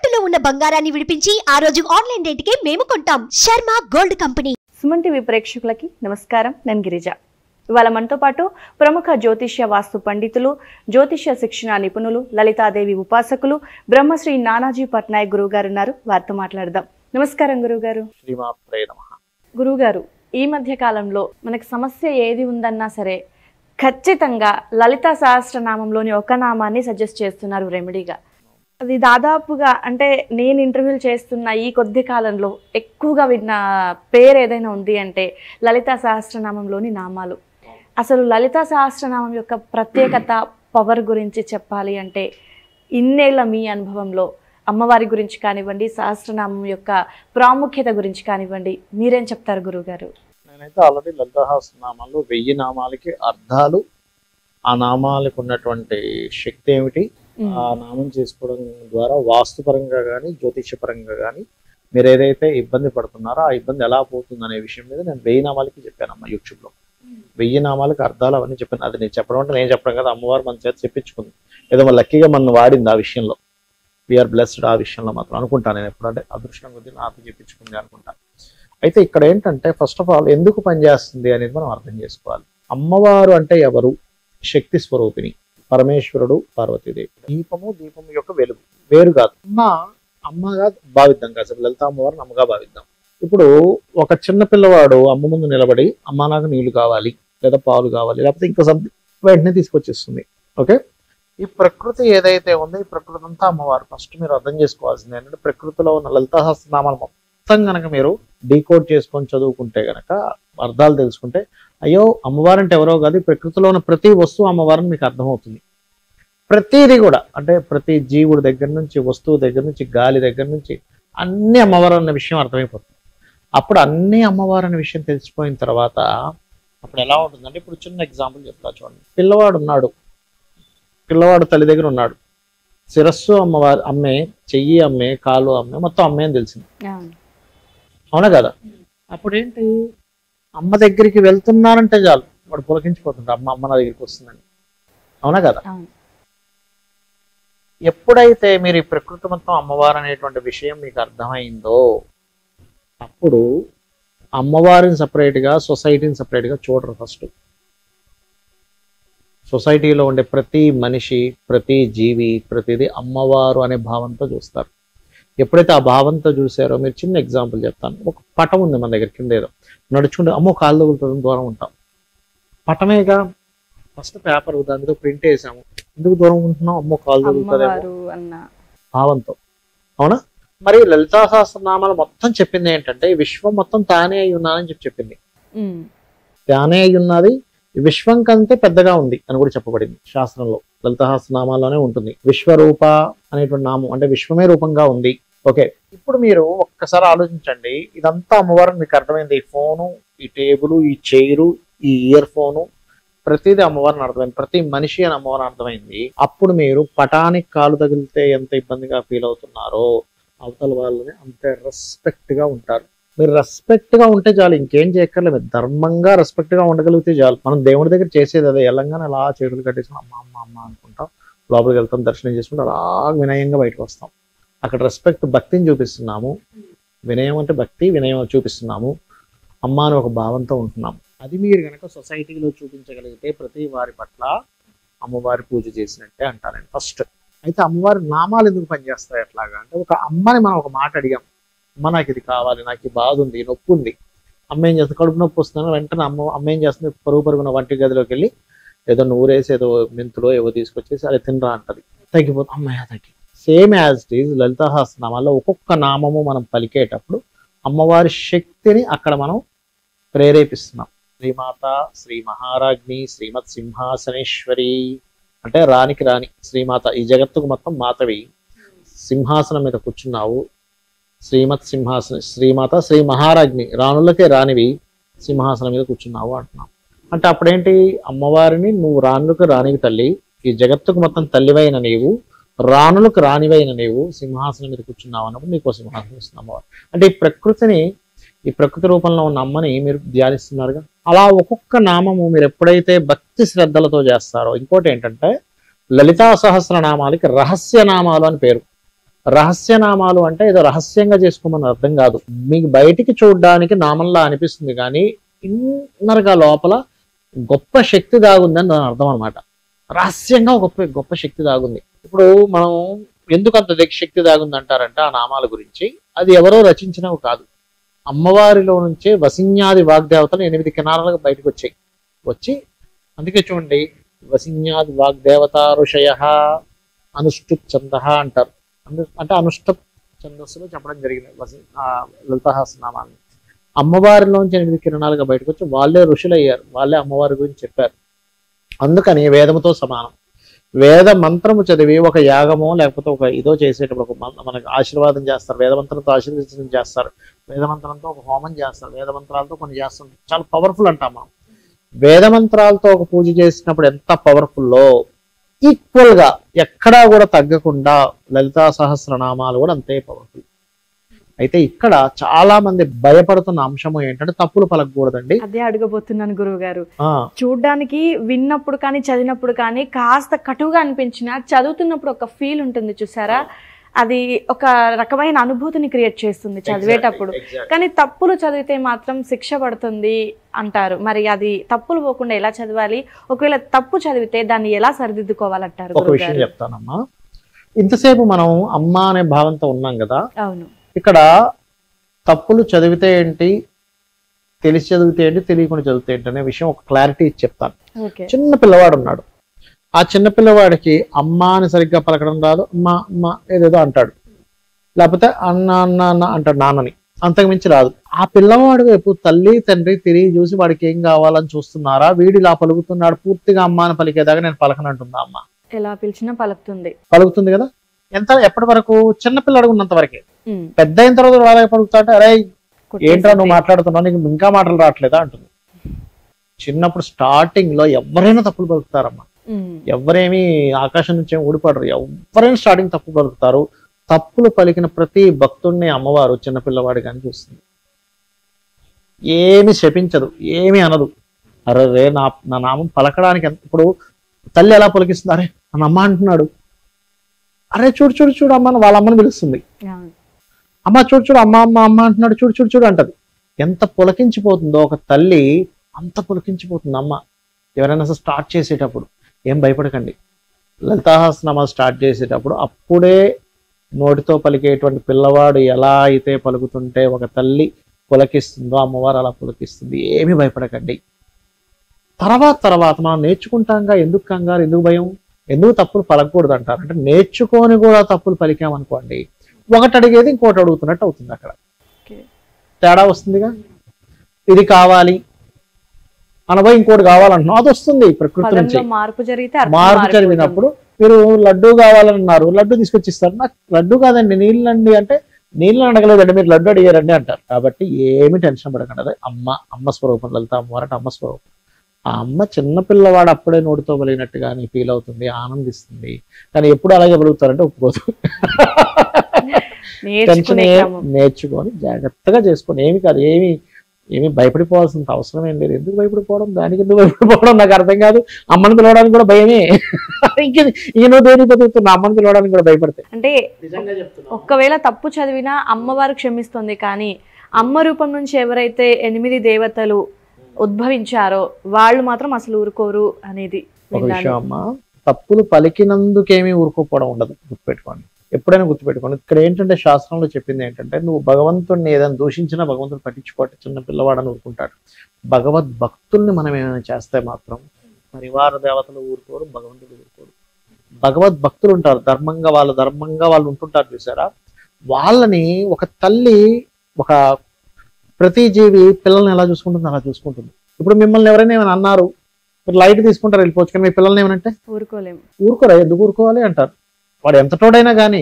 తాకట్టులో ఉన్న బంగారాన్ని విడిపించి ఆ రోజు ఆన్లైన్ రేటుకే మేము కొంటాం. Sharma gold company. Suman TV ప్రేక్షకులకి నమస్కారం. నేను గిరిజ. ఇవాళ మనతో పాటు ప్రముఖ జ్యోతిష్య వాస్తు పండితులు, జ్యోతిష్య శిక్షణ నిపుణులు, లలితాదేవి ఉపాసకులు బ్రహ్మశ్రీ నానాజీ పట్నాయక్ గురువు గారు ఉన్నారు. వారితో మాట్లాడదాం. నమస్కారం గురువుగారు. గురువుగారు, ఈ మధ్య కాలంలో మనకి సమస్య ఏది ఉందన్నా సరే ఖచ్చితంగా లలితా సహస్రనామంలోని ఒక నామాన్ని సజెస్ట్ చేస్తున్నారు రెమెడీగా. అది దాదాపుగా అంటే నేను ఇంటర్వ్యూలు చేస్తున్న ఈ కొద్ది కాలంలో ఎక్కువగా విన్న పేరు ఏదైనా ఉంది అంటే లలితా సహస్రనామంలోని నామాలు. అసలు లలితా సహస్రనామం యొక్క ప్రత్యేకత, పవర్ గురించి చెప్పాలి అంటే ఇన్నేళ్ల మీ అనుభవంలో అమ్మవారి గురించి కానివ్వండి, సహస్రనామం యొక్క ప్రాముఖ్యత గురించి కానివ్వండి, మీరేం చెప్తారు గురువుగారు? నేనైతే ఆల్రెడీ లలితా సహస్రనామాల్లో 1000 నామాలకి అర్థాలు, ఆ నామాలకు ఉన్నటువంటి శక్తి ఏమిటి, ఆ నామం చేసుకోవడం ద్వారా వాస్తుపరంగా కానీ జ్యోతిషపరంగా కానీ మీరు ఏదైతే ఇబ్బంది పడుతున్నారో ఆ ఇబ్బంది ఎలా పోతుంది అనే విషయం మీద నేను 1000 నామాలకి చెప్పానమ్మా. యూట్యూబ్లో 1000 నామాలకి అర్థాలు అవన్నీ చెప్పాను. అది నేను చెప్పడం అంటే నేను చెప్పడం కదా, అమ్మవారు మన చేత చెప్పించుకుంది. ఏదో మన లక్కీగా మనం వాడింది ఆ విషయంలో. వీఆర్ బ్లెస్డ్ ఆ విషయంలో మాత్రం అనుకుంటాను నేను. ఎప్పుడంటే అదృష్టం కొద్ది నాకు చెప్పించుకుంది అనుకుంటాను. అయితే ఇక్కడ ఏంటంటే ఫస్ట్ ఆఫ్ ఆల్ ఎందుకు పనిచేస్తుంది అనేది మనం అర్థం చేసుకోవాలి. అమ్మవారు అంటే ఎవరు? శక్తి స్వరూపిణి, పరమేశ్వరుడు, పార్వతీదేవి. దీపము యొక్క వెలుగు వేరు కాదు. అమ్మగా భావిద్దాం కాసేపు, లలిత అమ్మవారిని అమ్మగా భావిద్దాం. ఇప్పుడు ఒక చిన్న పిల్లవాడు అమ్మ ముందు నిలబడి అమ్మ నాకు నీళ్లు కావాలి, లేదా పాలు కావాలి, లేకపోతే ఇంకా వెంటనే తీసుకొచ్చేస్తుంది. ఓకే, ఈ ప్రకృతి ఏదైతే ఉందో ఈ ప్రకృతి అంతా అమ్మవారు. ఫస్ట్ మీరు అర్థం చేసుకోవాల్సింది ఏంటంటే ప్రకృతిలో ఉన్న లలితా సహస్రనామాలు మొత్తం కనుక మీరు డీకోడ్ చేసుకొని చదువుకుంటే గనక, అర్థాలు తెలుసుకుంటే, అయ్యో అమ్మవారు అంటే ఎవరో కాదు, ప్రకృతిలో ఉన్న ప్రతి వస్తువు అమ్మవారిని మీకు అర్థమవుతుంది. ప్రతిదీ కూడా, అంటే ప్రతి జీవుడి దగ్గర నుంచి, వస్తువు దగ్గర నుంచి, గాలి దగ్గర నుంచి అన్ని అమ్మవారు అన్న విషయం అర్థమైపోతుంది. అప్పుడు అన్ని అమ్మవారు అనే విషయం తెలిసిపోయిన తర్వాత అప్పుడు ఎలా ఉంటుందంటే, ఇప్పుడు చిన్న ఎగ్జాంపుల్ చెప్తా చూడండి. పిల్లవాడు ఉన్నాడు, పిల్లవాడు తల్లి దగ్గర ఉన్నాడు. శిరస్సు అమ్మవారు అమ్మే, చెయ్యి అమ్మే, కాలు అమ్మే, మొత్తం అమ్మే అని తెలిసింది. అవునా కదా? అప్పుడు ఏంటి, అమ్మ దగ్గరికి వెళ్తున్నారంటే చాలు వాడు పులకించిపోతుంటాడు, అమ్మ నా దగ్గరికి వస్తుందని. అవునా కదా? ఎప్పుడైతే మీరు ఈ ప్రకృతి మొత్తం అమ్మవారు అనేటువంటి విషయం మీకు అర్థమైందో అప్పుడు అమ్మవారిని సపరేట్గా, సొసైటీని సపరేట్గా చూడరు. ఫస్ట్ సొసైటీలో ఉండే ప్రతి మనిషి, ప్రతి జీవి, ప్రతిదీ అమ్మవారు అనే భావంతో చూస్తారు. ఎప్పుడైతే ఆ భావంతో చూసారో, మీరు చిన్న ఎగ్జాంపుల్ చెప్తాను. ఒక పటం ఉంది మన దగ్గర కింద, ఏదో నడుచుకుంటే అమ్మో కాలు తగులుతుంది, దూరం ఉంటాం. పటమేగా, ఫస్ట్ పేపర్ దాని మీద ప్రింట్ వేసాము, ఎందుకు దూరం ఉంటున్నాం, అమ్మో కాలు తగులుతుందేమో భావంతో. అవునా? మరి లలితా సహస్రనామాలు మొత్తం చెప్పింది ఏంటంటే విశ్వం మొత్తం తానే అయి ఉన్నానని చెప్పింది. తానే అయి ఉన్నది, విశ్వం కంటే పెద్దగా ఉంది అని కూడా చెప్పబడింది శాస్త్రంలో. లలితా సహస్రనామాల్లోనే ఉంటుంది. విశ్వరూప అనేటువంటి నామం, అంటే విశ్వమే రూపంగా ఉంది. ఓకే, ఇప్పుడు మీరు ఒక్కసారి ఆలోచించండి, ఇదంతా అమ్మవారిని మీకు అర్థమైంది. ఈ ఫోను, ఈ టేబుల్, ఈ చైరు, ఈ ఇయర్ ఫోను, ప్రతిదీ అమ్మవారిని అర్థమైంది. ప్రతి మనిషి అని అమ్మవారిని అర్థమైంది. అప్పుడు మీరు పటానికి కాలు తగిలితే ఎంత ఇబ్బందిగా ఫీల్ అవుతున్నారో అవతల వాళ్ళని అంతే రెస్పెక్ట్ గా ఉంటారు. మీరు రెస్పెక్ట్ గా ఉంటే చాలు, ఇంకేం చేయక్కర్లేదు. మీరు ధర్మంగా రెస్పెక్ట్ గా ఉండగలిగితే చాలు. మనం దేవుడి దగ్గర చేసేది అదే, ఎల్లంగానే అలా చేతులు కట్టేసుకుని అమ్మ అమ్మ అమ్మ అనుకుంటాం, లోపలికి వెళ్తాం, దర్శనం చేసుకుంటాం, అలా వినయంగా బయటకు వస్తాం. అక్కడ రెస్పెక్ట్, భక్తిని చూపిస్తున్నాము. వినయం అంటే భక్తి, వినయం చూపిస్తున్నాము. అమ్మ అని ఒక భావంతో ఉంటున్నాము. అది మీరు కనుక సొసైటీలో చూపించగలిగితే ప్రతి వారి పట్ల అమ్మవారి పూజ చేసినట్టే అంటారండి ఫస్ట్. అయితే అమ్మవారి నామాలు ఎందుకు పనిచేస్తాయి అట్లాగా అంటే, ఒక అమ్మని మనం ఒక మాట అడిగాం, అమ్మ నాకు ఇది కావాలి, నాకు ఈ బాధ ఉంది, నొప్పి ఉంది. అమ్మ ఏం చేస్తుంది, కడుపు నొప్పి వస్తుందని వెంటనే అమ్మ ఏం చేస్తుంది, పరుగున వంటి గదిలోకి వెళ్ళి ఏదో నూరేసి ఏదో మెంతులో ఏవో తీసుకొచ్చేసి అది తినరా అంటది, తగ్గిపోతుంది. అమ్మయ్య తగ్గి. Same as it is Lalita సహస్రనామాల్లో ఒక్కొక్క నామము మనం పలికేటప్పుడు అమ్మవారి శక్తిని అక్కడ మనం ప్రేరేపిస్తున్నాం. శ్రీమాత, శ్రీ మహారాజ్ని, శ్రీమత్ సింహాసనేశ్వరి అంటే రానికి రాణి శ్రీమాత, ఈ జగత్తుకు మొత్తం మాతవి, సింహాసనం మీద కూర్చున్నావు. శ్రీమత్ సింహాసన శ్రీమాత, శ్రీ మహారాజ్ని రాణులకే రానివి, సింహాసనం మీద కూర్చున్నావు అంటున్నాం. అంటే అప్పుడేంటి, అమ్మవారిని నువ్వు రాణులకు రానివి తల్లి, ఈ జగత్తుకు మొత్తం తల్లివైన నీవు, రాణులకు రానివైన నీవు సింహాసనం మీద కూర్చున్నావు అన్నప్పుడు నీకు సింహాసనం ఇస్తుంది అమ్మవారు. అంటే ఈ ప్రకృతిని, ఈ ప్రకృతి రూపంలో ఉన్న అమ్మని మీరు ధ్యానిస్తున్నారుగా. అలా ఒక్కొక్క నామము మీరు ఎప్పుడైతే భక్తి శ్రద్ధలతో చేస్తారో, ఇంకోటి ఏంటంటే లలితా సహస్రనామాలకి రహస్య నామాలు అని పేరు. రహస్యనామాలు అంటే ఏదో రహస్యంగా చేసుకోమని అర్థం కాదు. మీకు బయటికి చూడడానికి నామంలా అనిపిస్తుంది కానీ ఇన్నర్గా లోపల గొప్ప శక్తి దాగుందని దాని అర్థం అనమాట. రహస్యంగా గొప్ప గొప్ప శక్తి దాగుంది. ఇప్పుడు మనం ఎందుకు అంత శక్తి దాగుంది అంటారంటే ఆ నామాల గురించి, అది ఎవరో రచించినవి కాదు. అమ్మవారిలో నుంచే వసిన్యాది వాగ్దేవతలు 8 కినారాలకు బయటకు వచ్చి అందుకే చూడండి, వసిన్యాది వాగ్దేవత ఋషయ అనుష్ఠుప్ ఛంద అంటారు. అంటే అనుష్ఠుప్ ఛందస్సులో చెప్పడం జరిగింది లలితాసహస్రనామాన్ని. అమ్మవారిలోంచి 8 కిరణాలుగా బయటకు వచ్చి వాళ్ళే ఋషులు అయ్యారు, వాళ్ళే అమ్మవారి గురించి చెప్పారు. అందుకని వేదముతో సమానం. వేద మంత్రము చదివి ఒక యాగమో లేకపోతే ఒక ఇదో చేసేటప్పుడు మనకు ఆశీర్వాదం చేస్తారు, వేదమంత్రంతో ఆశీర్వదించడం చేస్తారు, వేదమంత్రంతో ఒక హోమం చేస్తారు, వేదమంత్రాలతో కొన్ని చేస్తుంటారు. చాలా పవర్ఫుల్ అంటాం మనం. వేదమంత్రాలతో ఒక పూజ చేసినప్పుడు ఎంత పవర్ఫుల్లో ఈక్వల్ గా ఎక్కడా కూడా తగ్గకుండా లలితా సహస్రనామాలు కూడా అంతే పవర్ఫుల్. అయితే ఇక్కడ చాలా మంది భయపడుతున్న అంశము ఏంటంటే తప్పులు పలకకూడదండి. అదే అడగబోతున్నాను గురువు గారు. చూడ్డానికి విన్నప్పుడు కానీ చదివినప్పుడు కానీ కాస్త కటువుగా అనిపించిన, చదువుతున్నప్పుడు ఒక ఫీల్ ఉంటుంది చూసారా, అది ఒక రకమైన అనుభూతిని క్రియేట్ చేస్తుంది చదివేటప్పుడు. కానీ తప్పులు చదివితే మాత్రం శిక్ష పడుతుంది అంటారు. మరి అది తప్పులు పోకుండా ఎలా చదవాలి, ఒకవేళ తప్పు చదివితే దాన్ని ఎలా సరిదిద్దుకోవాలంటారు? ఒక విషయం చెప్తానమ్మా. ఇంతసేపు మనం అమ్మ అనే భావంతో ఉన్నాం కదా. అవును. ఇక్కడ తప్పులు చదివితే ఏంటి, తెలిసి చదివితే ఏంటి, తెలియకుండా చదివితే ఏంటి అనే విషయం ఒక క్లారిటీ ఇచ్చి చెప్తాను. చిన్న పిల్లవాడు ఉన్నాడు, ఆ చిన్న పిల్లవాడికి అమ్మ అని సరిగ్గా పలకడం రాదు, అమ్మ అమ్మ ఏదేదో అంటాడు, లేకపోతే అన్న అన్న అన్న అంటాడు నాన్నని, అంతకుమించి రాదు. ఆ పిల్లవాడు వైపు తల్లి తండ్రి తిరిగి చూసి వాడికి ఏం కావాలని చూస్తున్నారా, వీడు ఇలా పలుకుతున్నాడు, పూర్తిగా అమ్మ అని పలికేదాకా నేను పలకనంటుందా అమ్మ. ఎలా పిలిచినా పలుకుతుంది కదా. ఎప్పటి వరకు? చిన్న పిల్లడు ఉన్నంత వరకే. పెద్ద అయిన తర్వాత వాళ్ళకి పలుకుతాడు, అరే ఏంట్రా నువ్వు మాట్లాడుతున్నావు, నీకు ఇంకా మాటలు రావట్లేదా అంటుంది. చిన్నప్పుడు స్టార్టింగ్ లో ఎవరైనా తప్పులు పలుకుతారమ్మా, ఎవరేమి ఆకాశం నుంచి ఊడిపడరు, ఎవరైనా స్టార్టింగ్ తప్పు పలుకుతారు. తప్పులు పలికిన ప్రతి భక్తుడిని అమ్మవారు చిన్నపిల్లవాడి కానీ చూస్తుంది. ఏమి శపించదు, ఏమి అనదు. అరే నా నామం పలకడానికి ఇప్పుడు తల్లి ఎలా పలికిస్తుంది, అరే నన్ను అమ్మ అంటున్నాడు, అరే చూడు చూడు చూడు అమ్మని వాళ్ళ అమ్మని పిలుస్తుంది. అమ్మ చూడు చూడు అమ్మ అమ్మ అమ్మ అంటున్నాడు, చూడు చూడు చూడు అంటది. ఎంత పులకించిపోతుందో ఒక తల్లి, అంత పులకించిపోతుంది అమ్మ. ఎవరైనా స్టార్ట్ చేసేటప్పుడు ఏం భయపడకండి, లలితాసహస్రనామాలు స్టార్ట్ చేసేటప్పుడు అప్పుడే నోటితో పలికేటువంటి పిల్లవాడు ఎలా అయితే పలుకుతుంటే ఒక తల్లి పులకిస్తుందో అమ్మవారు అలా పులకిస్తుంది. ఏమి భయపడకండి. తర్వాత మనం నేర్చుకుంటాంగా, ఎందుకు కంగారు, ఎందుకు భయం, ఎందుకు తప్పులు పలకకూడదు అంటారు అంటే, నేర్చుకొని కూడా తప్పులు పలికామనుకోండి, ఒకటి అడిగేది ఇంకోటి అడుగుతున్నట్టు అవుతుంది. అక్కడ తేడా వస్తుందిగా. ఇది కావాలి అనబోయి ఇంకోటి కావాలంటున్నాం, అది వస్తుంది ప్రకృతి నుంచి. మార్పు జరిగినప్పుడు మీరు లడ్డు కావాలన్నారు, లడ్డు తీసుకొచ్చిస్తారు, నాకు లడ్డు కాదండి నీళ్ళండి అంటే, నీళ్ళు అడగలేదండి మీరు లడ్డు అడిగారండి అంటారు. కాబట్టి ఏమి టెన్షన్ పడకండి. అమ్మ స్వరూపం, లలిత అమ్మవారంటే అమ్మ స్వరూపం. ఆ అమ్మ చిన్నపిల్లవాడు అప్పుడే నోటితో పలిగినట్టుగా ఫీల్ అవుతుంది, ఆనందిస్తుంది. కానీ ఎప్పుడు అలాగే పలుకుతారంటే ఒప్పుకోదు. టెన్షన్ నేర్చుకొని జాగ్రత్తగా చేసుకొని, ఏమి కాదు, ఏమి భయపడిపోవాల్సిన అవసరం ఏం లేదు. ఎందుకు భయపడిపోవడం, దానికి ఎందుకు భయపడిపోవడం నాకు అర్థం కాదు. అమ్మని పిలవడానికి కూడా భయమే. ఈయన దేని బతుకుతున్నా అమ్మని పిలవడానికి కూడా భయపడితే అంటే ఒక్కవేళ తప్పు చదివినా అమ్మవారు క్షమిస్తుంది. కానీ అమ్మ రూపం నుంచి ఎవరైతే 8 దేవతలు ఉద్భవించారో వాళ్ళు మాత్రం అసలు ఊరుకోరు అనేది ఒక విషయం అమ్మ. తప్పులు పలికినందుకేమీ ఊరుకోపోవడం ఉండదు, గుర్తుపెట్టుకోండి. ఎప్పుడైనా గుర్తుపెట్టుకోండి. ఇక్కడ ఏంటంటే శాస్త్రంలో చెప్పింది ఏంటంటే, నువ్వు భగవంతుడిని ఏదైనా దూషించినా భగవంతుడు పట్టించుకోవటం, చిన్న పిల్లవాడని ఊరుకుంటాడు. భగవద్ భక్తుల్ని మనం ఏమైనా చేస్తే మాత్రం పరివార దేవతలు ఊరుకోరు, భగవంతుడు ఊరుకోరు. భగవద్ భక్తులు ఉంటారు, ధర్మంగా వాళ్ళు ఉంటుంటారు చూసారా. వాళ్ళని ఒక తల్లి, ఒక ప్రతి జీవి పిల్లల్ని ఎలా చూసుకుంటుంది అలా చూసుకుంటుంది. ఇప్పుడు మిమ్మల్ని ఎవరైనా ఏమైనా అన్నారు, మీరు లైట్ తీసుకుంటారు వెళ్ళిపోవచ్చు, కానీ మీ పిల్లల్ని ఏమనంటే ఊరుకోరా, ఎందుకు ఊరుకోవాలి అంటారు. వాడు ఎంత తోడైనా కానీ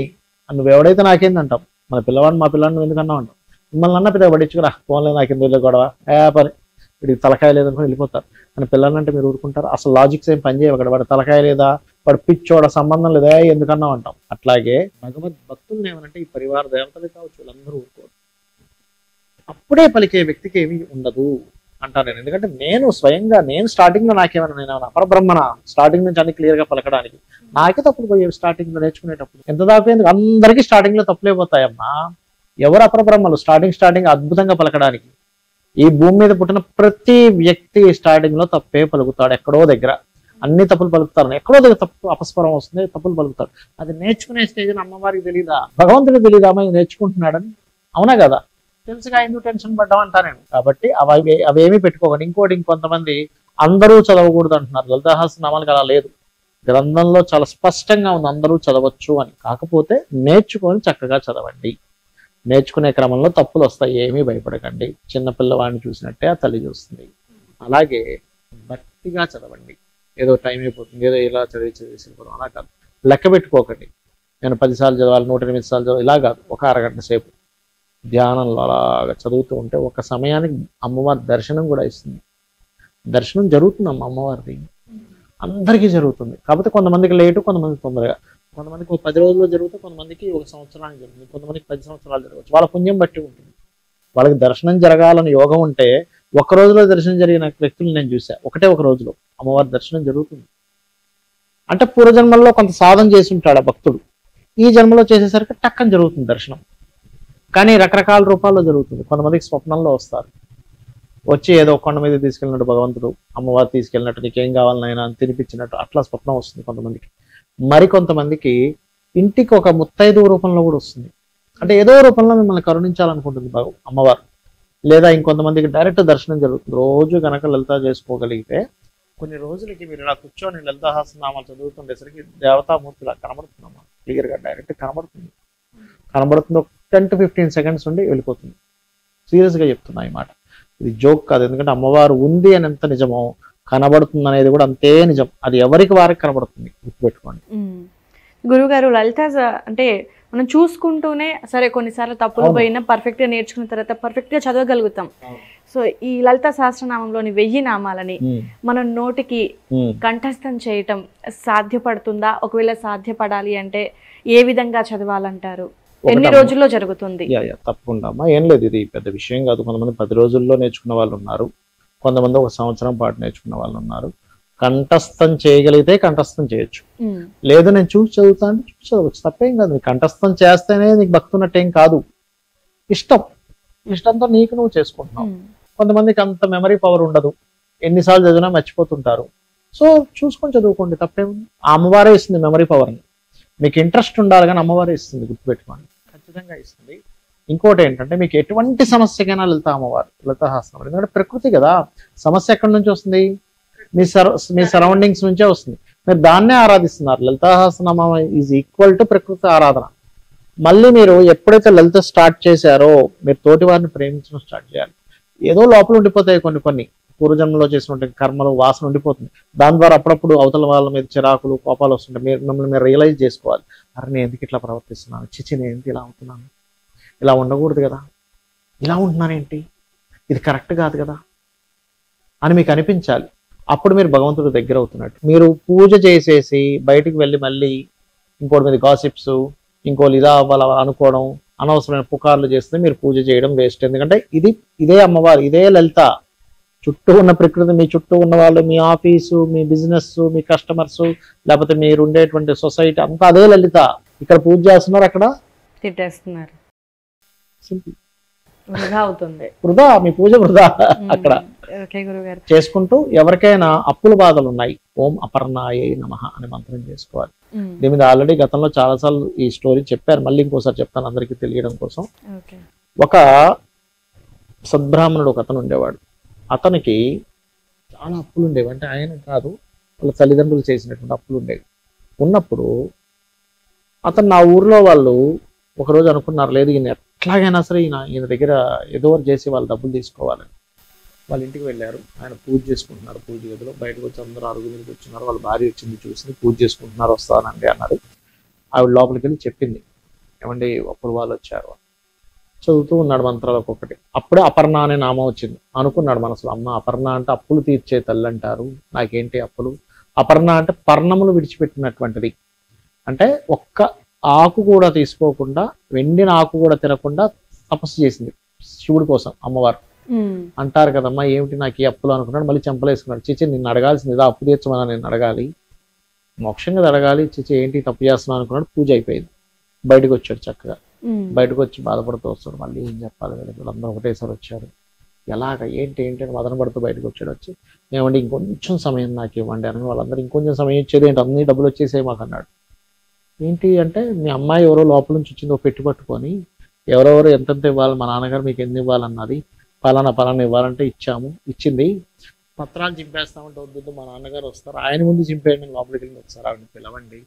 నువ్వు ఎవడైతే నాకేంది అంటాం. మన పిల్లవాడిని మా పిల్లవాడిని ఎందుకన్నా అంటాం. మిమ్మల్ని అన్న పెద్ద పడించుకురా, ఫోన్లో నాకెందుకు గొడవ, పని వీడికి తలకాయ లేదనుకుని వెళ్ళిపోతారు. మన పిల్లలంటే మీరు ఊరుకుంటారు. అసలు లాజిక్స్ ఏం పనిచేయవు అక్కడ. వాడు తలకాయ లేదా, వాడు పిచ్చోడ, సంబంధం లేదా, ఎందుకన్నా అంటాం. అట్లాగే భగవద్ భక్తుల్ని ఏమనంటే ఈ పరివార దేవతలు కావచ్చు, వీళ్ళందరూ ఊరుకోరు. అప్పుడే పలికే వ్యక్తికి ఏమీ ఉండదు అంటాను నేను. ఎందుకంటే నేను స్వయంగా స్టార్టింగ్ లో నాకేమైనా నేను అపరబ్రహ్మణ స్టార్టింగ్ నుంచి అన్ని క్లియర్ గా పలకడానికి నాకే తప్పులు పోయేవి స్టార్టింగ్ లో నేర్చుకునేటప్పుడు. ఎంత దాకా ఎందుకు అందరికీ స్టార్టింగ్ లో తప్పులే పోతాయమ్మా. ఎవరు అపరబ్రహ్మలు స్టార్టింగ్ అద్భుతంగా పలకడానికి? ఈ భూమి మీద పుట్టిన ప్రతి వ్యక్తి స్టార్టింగ్ లో తప్పే పలుకుతాడు. ఎక్కడో దగ్గర అన్ని తప్పులు పలుకుతారు, ఎక్కడో దగ్గర తప్పు అపస్వరం వస్తుంది, తప్పులు పలుకుతాడు. అది నేర్చుకునే స్టేజ్ అమ్మవారికి తెలీదా? భగవంతుడికి తెలీదా అమ్మ నేర్చుకుంటున్నాడని? అవునా కదా? తెలుసుగా ఎందుకు టెన్షన్ పడ్డాం అంటా నేను. కాబట్టి అవేమీ పెట్టుకోకండి. ఇంకొంతమంది అందరూ చదవకూడదు అంటున్నారు. లలితా సహస్రనామాలకు అలా లేదు. గ్రంథంలో చాలా స్పష్టంగా ఉంది అందరూ చదవచ్చు అని. కాకపోతే నేర్చుకొని చక్కగా చదవండి. నేర్చుకునే క్రమంలో తప్పులు వస్తాయి, ఏమీ భయపడకండి. చిన్నపిల్లవాడిని చూసినట్టే ఆ తల్లి చూస్తుంది. అలాగే భక్తిగా చదవండి. ఏదో టైం అయిపోతుంది, ఏదో ఇలా చదివేసిపోవడం అలా కాదు. లెక్క పెట్టుకోకండి. నేను 10 సార్లు చదవాలి, 108 సార్లు చదవాలి, ఇలా కాదు. ఒక అరగంట సేపు ధ్యానంలో అలాగా చదువుతూ ఉంటే ఒక సమయానికి అమ్మవారి దర్శనం కూడా ఇస్తుంది. దర్శనం జరుగుతుంది అమ్మవారిది, అందరికీ జరుగుతుంది. కాకపోతే కొంతమందికి లేటు, కొంతమందికి తొందరగా. కొంతమందికి ఒక 10 రోజుల్లో జరుగుతుంది, కొంతమందికి ఒక సంవత్సరానికి జరుగుతుంది, కొంతమందికి 10 సంవత్సరాలు జరగవచ్చు. వాళ్ళ పుణ్యం బట్టి ఉంటుంది. వాళ్ళకి దర్శనం జరగాలని యోగం ఉంటే ఒక్క రోజులో దర్శనం జరిగిన వ్యక్తులు నేను చూసా. ఒక రోజులో అమ్మవారి దర్శనం జరుగుతుంది. అంటే పూర్వజన్మల్లో కొంత సాధన చేసి ఉంటాడు ఆ భక్తుడు. ఈ జన్మలో చేసేసరికి టక్కని జరుగుతుంది దర్శనం. కానీ రకరకాల రూపాల్లో జరుగుతుంది. కొంతమందికి స్వప్నంలో వస్తారు, వచ్చి ఏదో కొండ మీద తీసుకెళ్ళినట్టు భగవంతుడు, అమ్మవారు తీసుకెళ్ళినట్టు, నీకేం కావాలనైనా అని తినిపించినట్టు అట్లా స్వప్నం వస్తుంది కొంతమందికి. మరికొంతమందికి ఇంటికి ఒక ముత్తైదు రూపంలో కూడా వస్తుంది. అంటే ఏదో రూపంలో మిమ్మల్ని కరుణించాలనుకుంటుంది అమ్మవారు. లేదా ఇంకొంతమందికి డైరెక్ట్ దర్శనం జరుగుతుంది. రోజు కనుక లలిత చేసుకోగలిగితే కొన్ని రోజులకి మీరు ఇలా కూర్చొని లలితా సహస్రనామాలు చదువుతుండేసరికి దేవతామూర్తి ఇలా కనబడుతుందమ్మా. క్లియర్గా డైరెక్ట్ కనబడుతుంది. 10 to 15 సెకండ్స్ ఉండి వెళ్ళిపోతుంది. సీరియస్గా చెప్తున్నా ఈ మాట. ఇది జోక్ కాదు. ఎందుకంటే అమ్మవారు ఉంది అని ఎంత నిజమో కనబడుతుంది అనేది కూడా అంతే నిజం. అది ఎవరికి వారికి కనబడుతుంది, గుర్తుపెట్టుకోండి. గురుగారు, లలిత అంటే మనం చూసుకుంటూనే సరే కొన్నిసార్లు తప్పులు పోయినా పర్ఫెక్ట్ గా నేర్చుకున్న తర్వాత పర్ఫెక్ట్ గా చదవగలుగుతాం. సో ఈ లలిత సహస్రనామంలోని 1000 నామాలని మనం నోటికి కంఠస్థం చేయటం సాధ్యపడుతుందా? ఒకవేళ సాధ్యపడాలి అంటే ఏ విధంగా చదవాలంటారు? ఎన్ని రోజుల్లో జరుగుతుంది? తప్పకుండా అమ్మా. ఏం లేదు, ఇది పెద్ద విషయం కాదు. కొంతమంది 10 రోజుల్లో నేర్చుకున్న వాళ్ళు ఉన్నారు, కొంతమంది 1 సంవత్సరం పాటు నేర్చుకున్న వాళ్ళు ఉన్నారు. కంఠస్థం చేయగలిగితే కంఠస్థం చేయొచ్చు. లేదు నేను చూసి చదువుతా అంటే చూసి చదవచ్చు, తప్పేం కాదు. నీకు కంఠస్థం చేస్తేనే నీకు భక్తి ఉన్నట్టేం కాదు. ఇష్టంతో నీకు నువ్వు చేసుకుంటున్నావు. కొంతమందికి అంత మెమరీ పవర్ ఉండదు, ఎన్నిసార్లు చదివినా మర్చిపోతుంటారు. సో చూసుకొని చదువుకోండి, తప్పేముంది. ఆ అమ్మవారే ఇస్తుంది మెమరీ పవర్ని. మీకు ఇంట్రెస్ట్ ఉండాలి కానీ అమ్మవారే ఇస్తుంది, గుర్తుపెట్టుకోండి, ఖచ్చితంగా ఇస్తుంది. ఇంకోటి ఏంటంటే మీకు ఎటువంటి సమస్యకైనా లలిత అమ్మవారు, లలితా సహస్రనామం. ఎందుకంటే ప్రకృతి కదా, సమస్య ఎక్కడి నుంచి వస్తుంది? మీ సరౌండింగ్స్ నుంచే వస్తుంది. మీరు దాన్నే ఆరాధిస్తున్నారు. లలితా సహస్రనామం ఈజ్ ఈక్వల్ టు ప్రకృతి ఆరాధన. మళ్ళీ మీరు ఎప్పుడైతే లలిత స్టార్ట్ చేశారో మీరు తోటి వారిని ప్రేమించడం స్టార్ట్ చేయాలి. ఏదో లోపల ఉండిపోతాయి కొన్ని పూర్వజన్మలో చేసినటువంటి కర్మలు, వాసన ఉండిపోతుంది. దాని ద్వారా అప్పుడప్పుడు అవతల వాళ్ళ మీద చిరాకులు, కోపాలు వస్తుంటాయి. మిమ్మల్ని మీరు రియలైజ్ చేసుకోవాలి. అరే నేను ఎందుకు ఇట్లా ప్రవర్తిస్తున్నాను, నేను ఎందుకు ఇలా అవుతున్నాను, ఇలా ఉండకూడదు కదా, ఇలా ఉంటున్నానేంటి, ఇది కరెక్ట్ కాదు కదా అని మీకు అనిపించాలి. అప్పుడు మీరు భగవంతుడి దగ్గర అవుతున్నట్టు. మీరు పూజ చేసేసి బయటికి వెళ్ళి మళ్ళీ ఇంకోటి మీద గాసిప్స్, ఇంకోటి ఇదా అవ్వాలి అనుకోవడం, అనవసరమైన పుకార్లు చేస్తే మీరు పూజ చేయడం వేస్ట్. ఎందుకంటే ఇదే అమ్మవారు, ఇదే లలిత. చుట్టూ ఉన్న ప్రకృతి, మీ చుట్టూ ఉన్న వాళ్ళు, మీ ఆఫీసు, మీ బిజినెస్, మీ కస్టమర్స్, లేకపోతే మీరు ఉండేటువంటి సొసైటీ అంతా అదే లలిత. ఇక్కడ పూజ చేస్తున్నారు, అక్కడ తిట్టేస్తున్నారు. సింపుల్, వృధా అవుతుంది. వృధా, మీ పూజ వృధా. అక్కడ చేసుకుంటూ ఎవరికైనా అప్పుల బాధలు ఉన్నాయి, ఓం అపర్ణాయే నమః అనే మంత్రం చేసుకోవాలి. దీని మీద ఆల్రెడీ గతంలో చాలాసార్లు ఈ స్టోరీ చెప్పారు, మళ్ళీ ఇంకోసారి చెప్తాను అందరికీ తెలియడం కోసం. ఒక సద్బ్రాహ్మణుడు ఒక అతను ఉండేవాడు. అతనికి చాలా అప్పులు ఉండేవి. అంటే ఆయన కాదు, వాళ్ళ తల్లిదండ్రులు చేసినటువంటి అప్పులు ఉండేవి. ఉన్నప్పుడు అతను నా ఊర్లో వాళ్ళు ఒకరోజు అనుకున్నారు, లేదు ఈయన ఎట్లాగైనా సరే ఈయన దగ్గర ఏదో చేసి వాళ్ళు డబ్బులు తీసుకోవాలని. వాళ్ళ ఇంటికి వెళ్ళారు. ఆయన పూజ చేసుకుంటున్నారు పూజ గదిలో. బయటకు వచ్చి అందరూ అరుగు మీద కూర్చున్నారు. వాళ్ళ భార్య వచ్చింది, చూసి పూజ చేసుకుంటున్నారు, వస్తానండి అన్నారు. ఆవిడ లోపలికి వెళ్ళి చెప్పింది, ఏమండి అప్పుల వాళ్ళు వచ్చారు. చదువుతూ ఉన్నాడు మంత్రాలు ఒక్కొక్కటి. అప్పుడే అపర్ణ అనే నామం వచ్చింది. అనుకున్నాడు మనసులో, అమ్మ అపర్ణ అంటే అప్పులు తీర్చే తల్లి అంటారు, నాకేంటి అప్పులు. అపర్ణ అంటే పర్ణములు విడిచిపెట్టినటువంటిది. అంటే ఒక్క ఆకు కూడా తీసుకోకుండా, వెండిన ఆకు కూడా తినకుండా తపస్సు చేసింది శివుడి కోసం అమ్మవారు. అంటారు కదమ్మా, ఏమిటి నాకు ఈ అప్పులు అనుకున్నాడు, మళ్ళీ చెంపలేసుకున్నాడు. చిచి నిన్ను అడగాల్సింది ఏదో అప్పు తీర్చమని నేను అడగాలి, మోక్షంగా అడగాలి, చిచి ఏంటి తప్పు చేస్తున్నాను అనుకున్నాడు. పూజ అయిపోయింది, బయటకు వచ్చాడు చక్కగా. బయటకు వచ్చి బాధపడుతూ వస్తాడు, మళ్ళీ ఏం చెప్పాలి వీళ్ళందరూ ఒకటేసారి వచ్చారు, ఎలాగ ఏంటి ఏంటి అని మదన పడుతూ బయటకు వచ్చాడు. వచ్చి ఏమండి ఇంకొంచెం సమయం నాకు ఇవ్వండి అని. వాళ్ళందరూ ఇంకొంచెం సమయం ఇచ్చేది ఏంటి, అన్ని డబ్బులు వచ్చేసాయి మాకు అన్నాడు. ఏంటి అంటే మీ అమ్మాయి ఎవరో లోపల నుంచి వచ్చిందో పెట్టి పట్టుకొని ఎవరెవరు ఎంతెంత ఇవ్వాలి, మా నాన్నగారు మీకు ఎన్ని ఇవ్వాలన్నది, పలానా ఇవ్వాలంటే ఇచ్చాము, ఇచ్చింది, పత్రాలు చింపేస్తామంటే వద్దు మా నాన్నగారు వస్తారు, ఆయన ముందు చింపేయండి, లోపలికి వెళ్ళి ఒకసారి ఆవిడని పిలవండి,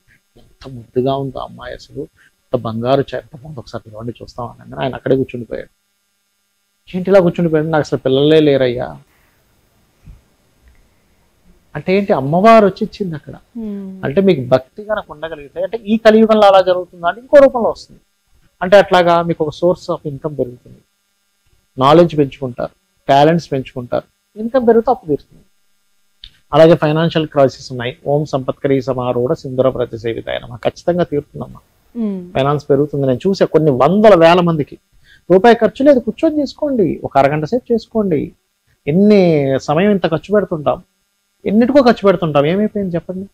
ఎంత ముద్దుగా ఉందో అమ్మాయి, అసలు ఎంత బంగారు ఎంత బాగుంది, ఒకసారి పిలవండి చూస్తామని ఆయన అక్కడే కూర్చుండిపోయాడు. ఏంటి ఇలా కూర్చుండిపోయాడు, నాకు అసలు పిల్లలే లేరయ్యా అంటే ఏంటి, అమ్మవారు వచ్చి ఇచ్చింది అక్కడ. అంటే మీకు భక్తి కనుక ఉండగలిగితే, అంటే ఈ కలియుగంలో అలా జరుగుతుందా అంటే ఇంకో రూపంలో వస్తుంది. అంటే అట్లాగా మీకు ఒక సోర్స్ ఆఫ్ ఇన్కమ్ పెరుగుతుంది, నాలెడ్జ్ పెంచుకుంటారు, టాలెంట్స్ పెంచుకుంటారు, ఇన్కమ్ పెరుగుతూ అప్పు తీరుతుంది. అలాగే ఫైనాన్షియల్ క్రైసిస్ ఉన్నాయి, ఓం సంపత్కరీ సమారూఢ సింధుర ప్రతిసేవితాయ నమః, ఖచ్చితంగా తీరుతుందమ్మా. ఫైనాన్స్ పెరుగుతుంది. నేను చూసా కొన్ని వందల వేల మందికి రూపాయి ఖర్చు లేదు, కూర్చొని చేసుకోండి, ఒక అరగంట సేపు చేసుకోండి. ఎన్ని సమయం ఇంత ఖర్చు పెడుతుంటాం, ఎన్నిటికో ఖర్చు పెడుతుంటాం, ఏమైపోయింది చెప్పండి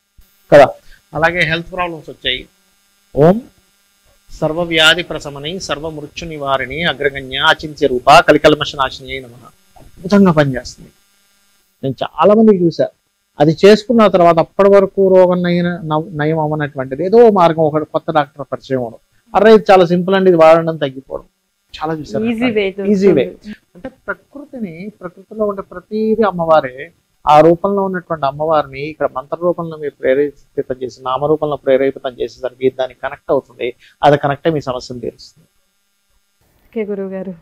కదా. అలాగే హెల్త్ ప్రాబ్లమ్స్ వచ్చాయి, ఓం సర్వవ్యాధి ప్రశమని సర్వమృత్యు నివారిణి అగ్రగణ్య అచింత్య రూప కలికల్మష నాశిని నమః, అద్భుతంగా పనిచేస్తుంది. నేను చాలా మందికి చూసా, అది చేసుకున్న తర్వాత అప్పటి వరకు రోగం నయం అవ్వనటువంటిది ఏదో మార్గం, ఒక కొత్త డాక్టర్ పరిచయం అవడం, అరే ఇది చాలా సింపుల్ అండి, ఇది వాడడం తగ్గిపోవడం, చాలా చూసారు. Easy way. అంటే ప్రకృతిలో ఉండే ప్రతిదీ అమ్మవారే. ఆ రూపంలో ఉన్నటువంటి అమ్మవారిని ఇక్కడ మంత్ర రూపంలో మీరు ప్రేరేపితం చేసి, నామరూపంలో ప్రేరేపితం చేసేసరికి దానికి కనెక్ట్ అవుతుంది, అది కనెక్టే మీ సమస్యను తీరుస్తుంది. ఓకే గురువు గారు,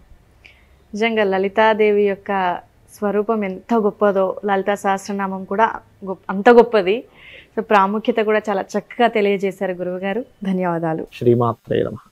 నిజంగా లలితాదేవి యొక్క స్వరూపం ఎంత గొప్పదో, లలితా సహస్రనామం కూడా అంత గొప్పది. సో ప్రాముఖ్యత కూడా చాలా చక్కగా తెలియజేశారు గురువు గారు. ధన్యవాదాలు. శ్రీమాత్రే నమః.